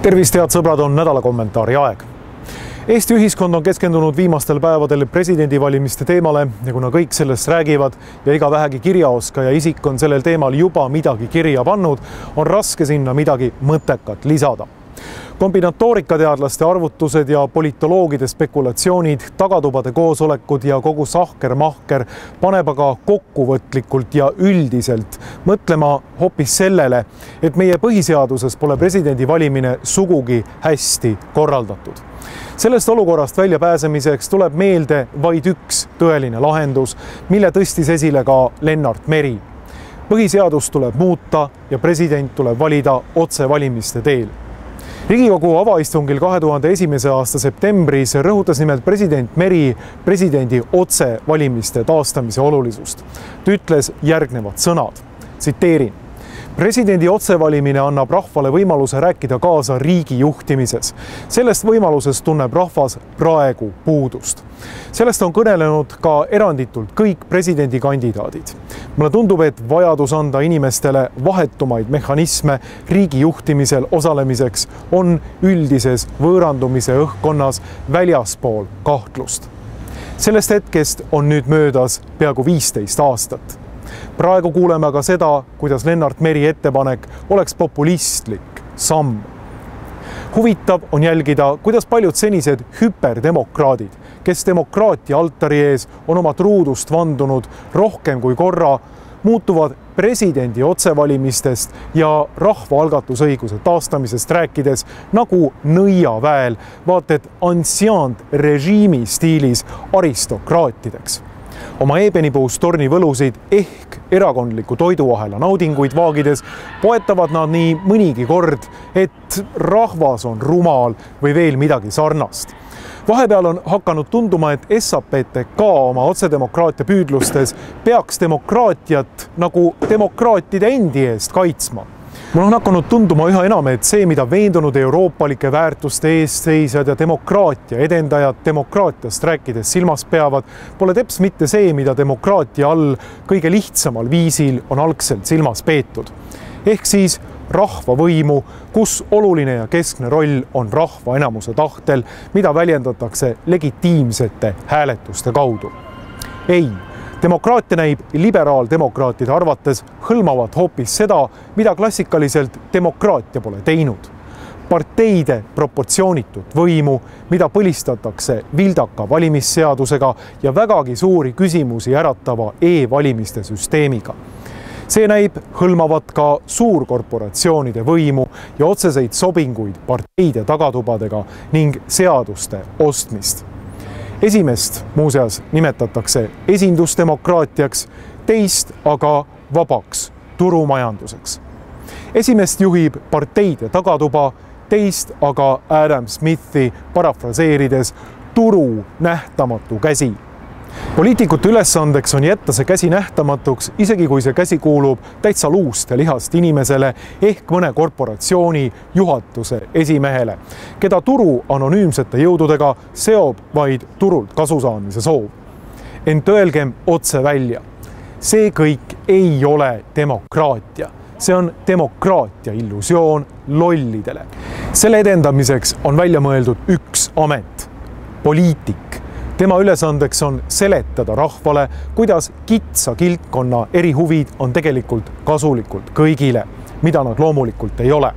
Tervist, head sõbrad, on nädala kommentaari aeg. Eesti ühiskond on keskendunud viimastel päevadel presidendivalimiste teemale ja kuna kõik sellest räägivad ja iga vähegi kirjaoskaja isik on sellel teemal juba midagi kirja pannud, on raske sinna midagi mõttekat lisada. Kombinatoorikateadlaste arvutused ja politoloogide spekulatsioonid, tagatubade koosolekud ja kogu sahker-mahker paneb aga kokkuvõtlikult ja üldiselt mõtlema hoopis sellele, et meie põhiseaduses pole presidendi valimine sugugi hästi korraldatud. Sellest olukorrast väljapääsemiseks tuleb meelde vaid üks tõeline lahendus, mille tõstis esile ka Lennart Meri. Põhiseadust tuleb muuta ja president tuleb valida otsevalimiste teel. Riigikogu avaistungil 2001. aasta septembris rõhutas nimelt president Meri presidendi otsevalimiste taastamise olulisust. Ta ütles järgnevad sõnad, tsiteerin. Presidendi otsevalimine annab rahvale võimaluse rääkida kaasa riigi juhtimises. Sellest võimalusest tunneb rahvas praegu puudust. Sellest on kõnelenud ka eranditult kõik presidendikandidaadid. Mulle tundub, et vajadus anda inimestele vahetumaid mehhanisme riigi juhtimisel osalemiseks on üldises võõrandumise õhkkonnas väljaspool kahtlust. Sellest hetkest on nüüd möödas peaaegu 15 aastat. Praegu kuuleme aga seda, kuidas Lennart Meri ettepanek oleks populistlik samm. Huvitav on jälgida, kuidas paljud senised hüperdemokraadid, kes demokraatia altari ees on oma truudust vandunud rohkem kui korra, muutuvad presidendi otsevalimistest ja rahvaalgatusõiguse taastamisest rääkides nagu nõiaväel, vaat et ancient režiimi stiilis aristokraatideks. Oma eebenipuust tornivõlusid ehk erakondliku toiduahela naudinguid vaagides poetavad nad nii mõnigi kord, et rahvas on rumal või veel midagi sarnast. Vahepeal on hakanud tunduma, et SAPTK oma otsedemokraatia püüdlustes peaks demokraatiat nagu demokraatide endi eest kaitsma. Mul on hakanud tunduma üha enam, et see, mida veendunud euroopalike väärtuste eestseisjad ja demokraatia edendajad demokraatiast rääkides silmas peavad, pole teps mitte see, mida demokraatia all kõige lihtsamal viisil on algselt silmas peetud. Ehk siis rahvavõimu, kus oluline ja keskne roll on rahva enamuse tahtel, mida väljendatakse legitiimsete hääletuste kaudu. Ei. Demokraatia näib liberaaldemokraatide arvates hõlmavat hoopis seda, mida klassikaliselt demokraatia pole teinud. Parteide proportsioonitut võimu, mida põlistatakse vildaka valimisseadusega ja vägagi suuri küsimusi äratava e-valimiste süsteemiga. See näib hõlmavat ka suurkorporatsioonide võimu ja otseseid sobinguid parteide tagatubadega ning seaduste ostmist. Esimest muuseas nimetatakse esindusdemokraatiaks, teist aga vabaks turumajanduseks. Esimest juhib parteide tagatuba, teist aga Adam Smithi parafraseerides turu nähtamatu käsi. Poliitikute ülesandeks on jätta see käsi nähtamatuks, isegi kui see käsi kuulub täitsa luust ja lihast inimesele ehk mõne korporatsiooni juhatuse esimehele, keda turu anonüümsete jõududega seob vaid turult kasusaamise soov. Ent öelgem otse välja. See kõik ei ole demokraatia. See on demokraatia illusioon lollidele. Selle edendamiseks on välja mõeldud üks amet, poliitik. Tema ülesandeks on seletada rahvale, kuidas kitsa kildkonna erihuvid on tegelikult kasulikult kõigile, mida nad loomulikult ei ole.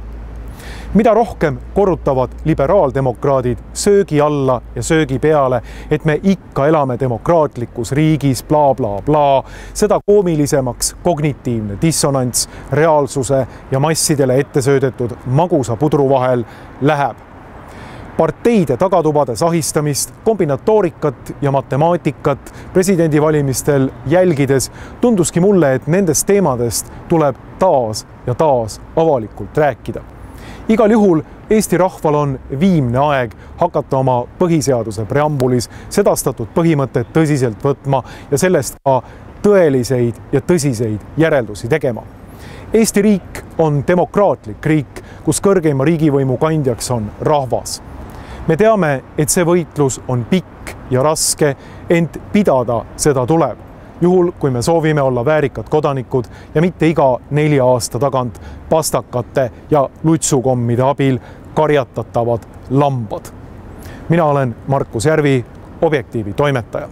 Mida rohkem korrutavad liberaaldemokraadid söögi alla ja söögi peale, et me ikka elame demokraatlikus riigis, bla bla bla, seda koomilisemaks kognitiivne dissonants reaalsuse ja massidele ettesöödetud magusa pudru vahel läheb. Parteide tagatubade sahistamist, kombinatoorikat ja matemaatikat presidendivalimistel jälgides tunduski mulle, et nendest teemadest tuleb taas ja taas avalikult rääkida. Igal juhul Eesti rahval on viimne aeg hakata oma põhiseaduse preambulis sedastatud põhimõtted tõsiselt võtma ja sellest ka tõeliseid ja tõsiseid järeldusi tegema. Eesti riik on demokraatlik riik, kus kõrgeima riigivõimu kandjaks on rahvas. Me teame, et see võitlus on pikk ja raske, ent pidada seda tuleb. Juhul, kui me soovime olla väärikad kodanikud ja mitte iga 4 aasta tagant pastakate ja lutsukommide abil karjatatavad lambad. Mina olen Markus Järvi, Objektiivi toimetaja.